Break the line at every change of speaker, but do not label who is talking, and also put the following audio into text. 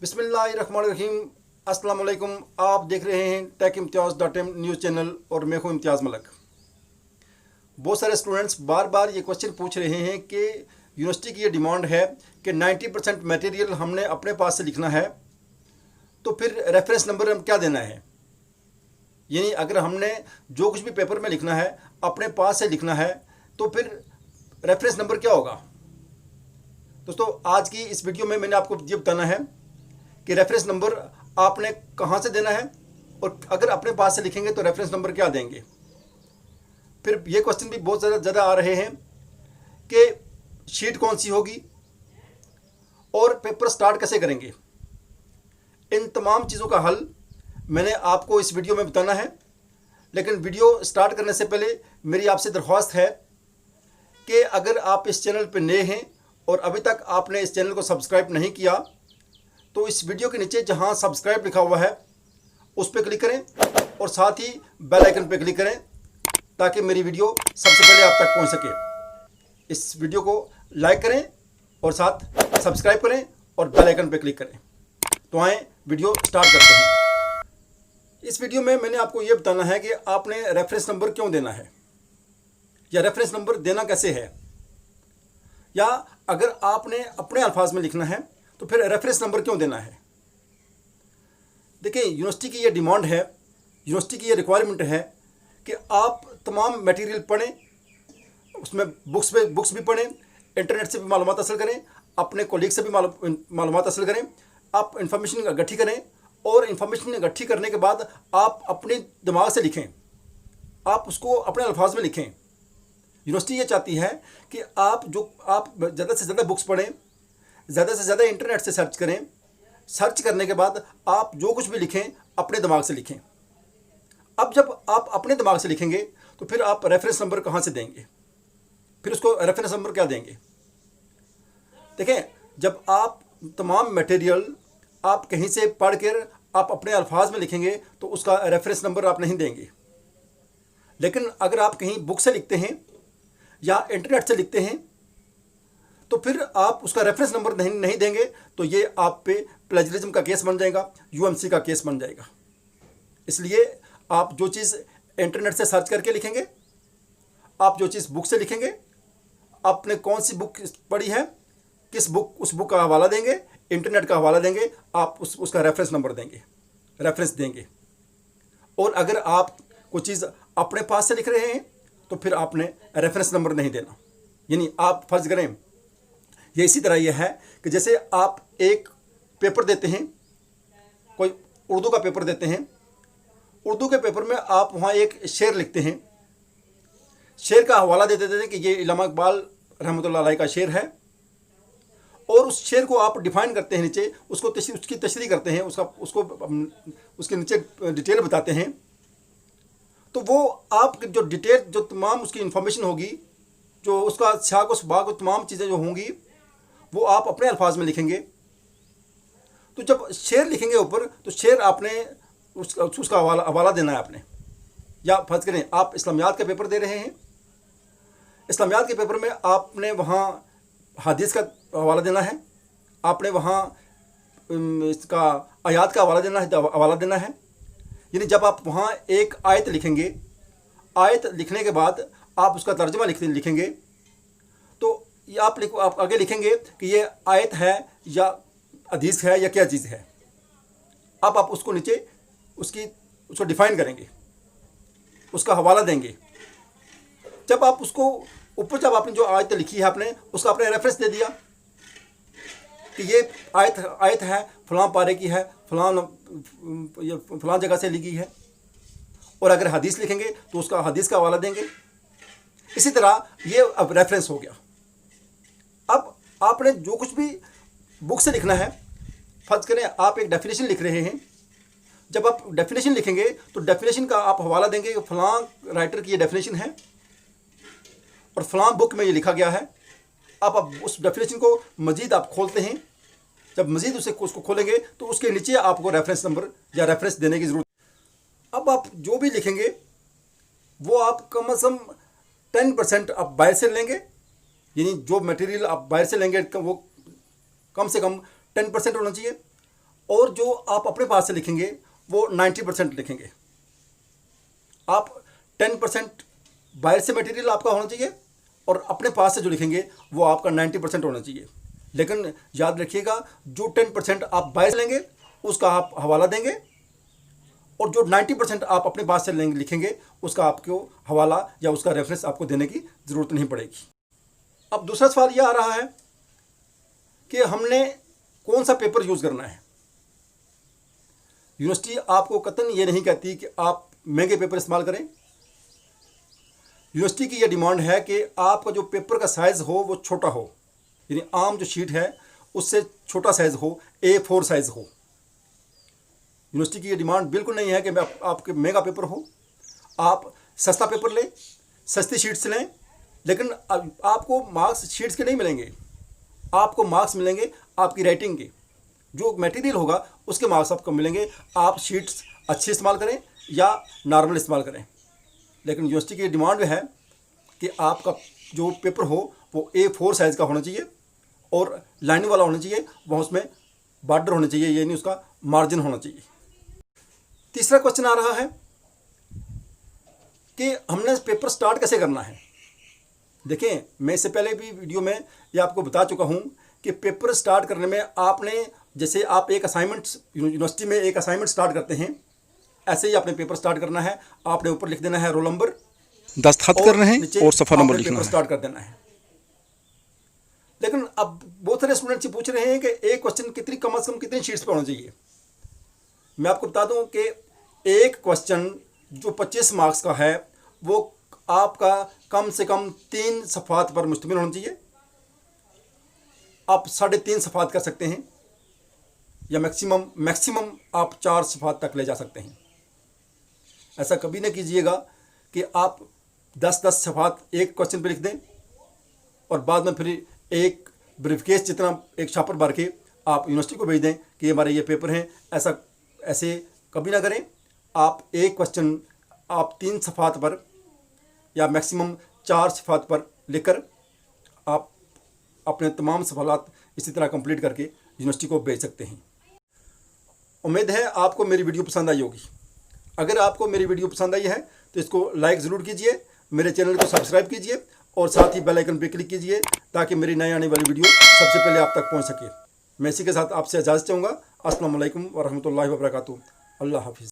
बिस्मिल्लाहिर्रहमानिर्रहीम। अस्सलाम वालेकुम। आप देख रहे हैं टेक-इम्तियाज़.इन न्यूज़ चैनल और मैं हूं इम्तियाज़ मलक। बहुत सारे स्टूडेंट्स बार बार ये क्वेश्चन पूछ रहे हैं कि यूनिवर्सिटी की ये डिमांड है कि 90% मटेरियल हमने अपने पास से लिखना है, तो फिर रेफरेंस नंबर हम क्या देना है। यानी अगर हमने जो कुछ भी पेपर में लिखना है अपने पास से लिखना है तो फिर रेफरेंस नंबर क्या होगा। दोस्तों, आज की इस वीडियो में मैंने आपको ये बताना है कि रेफरेंस नंबर आपने कहाँ से देना है और अगर अपने पास से लिखेंगे तो रेफरेंस नंबर क्या देंगे। फिर ये क्वेश्चन भी बहुत ज़्यादा आ रहे हैं कि शीट कौन सी होगी और पेपर स्टार्ट कैसे करेंगे। इन तमाम चीज़ों का हल मैंने आपको इस वीडियो में बताना है, लेकिन वीडियो स्टार्ट करने से पहले मेरी आपसे दरख्वास्त है कि अगर आप इस चैनल पर नए हैं और अभी तक आपने इस चैनल को सब्सक्राइब नहीं किया तो इस वीडियो के नीचे जहां सब्सक्राइब लिखा हुआ है उस पर क्लिक करें और साथ ही बेल आइकन पर क्लिक करें ताकि मेरी वीडियो सबसे पहले आप तक पहुंच सके। इस वीडियो को लाइक करें और साथ सब्सक्राइब करें और बेल आइकन पर क्लिक करें। तो आएँ वीडियो स्टार्ट करते हैं। इस वीडियो में मैंने आपको ये बताना है कि आपने रेफरेंस नंबर क्यों देना है या रेफरेंस नंबर देना कैसे है, या अगर आपने अपने अल्फाज में लिखना है तो फिर रेफरेंस नंबर क्यों देना है। देखिए, यूनिवर्सिटी की ये डिमांड है, यूनिवर्सिटी की ये रिक्वायरमेंट है कि आप तमाम मटेरियल पढ़ें, उसमें बुक्स भी पढ़ें, इंटरनेट से भी मालूमात हासिल करें, अपने कोलीग से भी मालूमात हासिल करें, आप इंफॉर्मेशन इकट्ठी करें और इंफॉर्मेशन इकट्ठी करने के बाद आप अपने दिमाग से लिखें, आप उसको अपने अल्फाज में लिखें। यूनिवर्सिटी ये चाहती है कि आप ज़्यादा से ज़्यादा बुक्स पढ़ें, ज़्यादा से ज़्यादा इंटरनेट से सर्च करें, सर्च करने के बाद आप जो कुछ भी लिखें अपने दिमाग से लिखें। अब जब आप अपने दिमाग से लिखेंगे तो फिर आप रेफरेंस नंबर कहाँ से देंगे, फिर उसको रेफरेंस नंबर क्या देंगे। देखें, जब आप तमाम मटेरियल आप कहीं से पढ़ कर आप अपने अल्फाज में लिखेंगे तो उसका रेफरेंस नंबर आप नहीं देंगे, लेकिन अगर आप कहीं बुक से लिखते हैं या इंटरनेट से लिखते हैं तो फिर आप उसका रेफरेंस नंबर नहीं देंगे तो ये आप पे प्लेजरिज्म का केस बन जाएगा, यूएमसी का केस बन जाएगा। इसलिए आप जो चीज़ इंटरनेट से सर्च करके लिखेंगे, आप जो चीज़ बुक से लिखेंगे, आपने कौन सी बुक पढ़ी है, किस बुक, उस बुक का हवाला देंगे, इंटरनेट का हवाला देंगे, आप उसका रेफरेंस नंबर देंगे, रेफरेंस देंगे। और अगर आप कोई चीज़ अपने पास से लिख रहे हैं तो फिर आपने रेफरेंस नंबर नहीं देना। यानी आप फर्ज करें, ये इसी तरह ये है कि जैसे आप एक पेपर देते हैं, कोई उर्दू का पेपर देते हैं, उर्दू के पेपर में आप वहाँ एक शेर लिखते हैं, शेर का हवाला दे देते हैं कि ये इल्लामा इकबाल रहमतुल्लाह अलैह का शेर है, और उस शेर को आप डिफाइन करते हैं, नीचे उसकी तशरीह करते हैं, उसके नीचे डिटेल बताते हैं। तो वो आप जो डिटेल, जो तमाम उसकी इंफॉर्मेशन होगी, जो उसका छाक उस बाग तमाम चीज़ें जो होंगी वो आप अपने अल्फाज में लिखेंगे। तो जब शेर लिखेंगे ऊपर तो शेर आपने उसका हवाला देना है आपने। या फर्ज करें आप इस्लामियात का पेपर दे रहे हैं, इस्लामियात के पेपर में आपने वहाँ हदीस का हवाला देना है, आपने वहाँ इसका आयात का हवाला देना है। यानी जब आप वहाँ एक आयत लिखेंगे, आयत लिखने के बाद आप उसका तर्जुमा लिखेंगे तो आप आगे लिखेंगे कि ये आयत है या हदीस है या क्या चीज़ है। अब आप उसको नीचे उसको डिफ़ाइन करेंगे, उसका हवाला देंगे। जब आप उसको ऊपर, जब आपने जो आयत लिखी है आपने उसका आपने रेफरेंस दे दिया कि ये आयत है, फ़लाँ पारे की है, फ़लाँ जगह से लिखी है। और अगर हदीस लिखेंगे तो उसका हदीस का हवाला देंगे। इसी तरह ये अब रेफरेंस हो गया। अब आपने जो कुछ भी बुक से लिखना है, फर्ज करें आप एक डेफिनेशन लिख रहे हैं, जब आप डेफिनेशन लिखेंगे तो डेफिनेशन का आप हवाला देंगे कि फ़लाँ राइटर की ये डेफिनेशन है और फ़लाँ बुक में ये लिखा गया है। अब उस डेफिनेशन को मज़ीद आप खोलते हैं, जब मज़ीद उसको खोलेंगे तो उसके नीचे आपको रेफरेंस नंबर या रेफरेंस देने की ज़रूरत। अब आप जो भी लिखेंगे वो आप कम से कम 10% आप बाहर से लेंगे, यानी जो मटेरियल आप बाहर से लेंगे वो कम से कम 10% होना चाहिए। और जो आप अपने पास से लिखेंगे वो 90% लिखेंगे। आप 10% बाहर से मटेरियल आपका होना चाहिए और अपने पास से जो लिखेंगे वो आपका 90% होना चाहिए। लेकिन याद रखिएगा, जो 10% आप बाहर से लेंगे उसका आप हवाला देंगे, और जो 90% आप अपने पास से लेंगे लिखेंगे उसका आपको हवाला या उसका रेफरेंस आपको देने की ज़रूरत नहीं पड़ेगी। अब दूसरा सवाल यह आ रहा है कि हमने कौन सा पेपर यूज़ करना है। यूनिवर्सिटी आपको कतई ये नहीं कहती कि आप महंगे पेपर इस्तेमाल करें। यूनिवर्सिटी की यह डिमांड है कि आपका जो पेपर का साइज़ हो वो छोटा हो, यानी आम जो शीट है उससे छोटा साइज़ हो, A4 साइज़ हो। यूनिवर्सिटी की ये डिमांड बिल्कुल नहीं है कि आपके महंगा पेपर हो। आप सस्ता पेपर लें, सस्ती शीट्स लें, लेकिन आपको मार्क्स शीट्स के नहीं मिलेंगे, आपको मार्क्स मिलेंगे आपकी राइटिंग के। जो मटेरियल होगा उसके मार्क्स आपको मिलेंगे। आप शीट्स अच्छे इस्तेमाल करें या नॉर्मल इस्तेमाल करें, लेकिन यूनिवर्सिटी की डिमांड है कि आपका जो पेपर हो वो A4 साइज़ का होना चाहिए और लाइन वाला होना चाहिए, वहाँ उसमें बॉर्डर होना चाहिए, यानी उसका मार्जिन होना चाहिए। तीसरा क्वेश्चन आ रहा है कि हमने पेपर स्टार्ट कैसे करना है। देखें, मैं इससे पहले भी वीडियो में ये आपको बता चुका हूँ कि पेपर स्टार्ट करने में आपने, जैसे आप एक असाइनमेंट यूनिवर्सिटी में एक असाइनमेंट स्टार्ट करते हैं, ऐसे ही आपने पेपर स्टार्ट करना है। आपने ऊपर लिख देना है रोल नंबर,
दस्तखत करना है और सफ़ा नंबर लिखना है,
स्टार्ट कर देना है। लेकिन अब बहुत सारे स्टूडेंट्स पूछ रहे हैं कि एक क्वेश्चन कम से कम कितनी शीट्स पे होना चाहिए। मैं आपको बता दूं कि एक क्वेश्चन जो 25 मार्क्स का है वो आपका कम से कम 3 सफ़ात पर मुश्तमिल होना चाहिए। आप 3.5 सफ़ात कर सकते हैं या मैक्सिमम आप 4 सफ़ात तक ले जा सकते हैं। ऐसा कभी ना कीजिएगा कि आप 10 सफ़ात एक क्वेश्चन पे लिख दें और बाद में फिर एक ब्रीफकेस जितना एक छापर भर के आप यूनिवर्सिटी को भेज दें कि हमारे ये पेपर हैं। ऐसे कभी ना करें। आप एक क्वेश्चन आप 3 सफ़ात पर या मैक्सिमम 4 सफ़ात पर लिखकर आप अपने तमाम सवालात इसी तरह कंप्लीट करके यूनिवर्सिटी को भेज सकते हैं। उम्मीद है आपको मेरी वीडियो पसंद आई होगी। अगर आपको मेरी वीडियो पसंद आई है तो इसको लाइक ज़रूर कीजिए, मेरे चैनल को सब्सक्राइब कीजिए और साथ ही बेल आइकन पर क्लिक कीजिए ताकि मेरी नई आने वाली वीडियो सबसे पहले आप तक पहुंच सके। मैं इसी के साथ आपसे इजाज़त चाहूँगा। अस्सलाम वालेकुम व रहमतुल्लाहि व बरकातुहू। अल्लाह हाफिज़।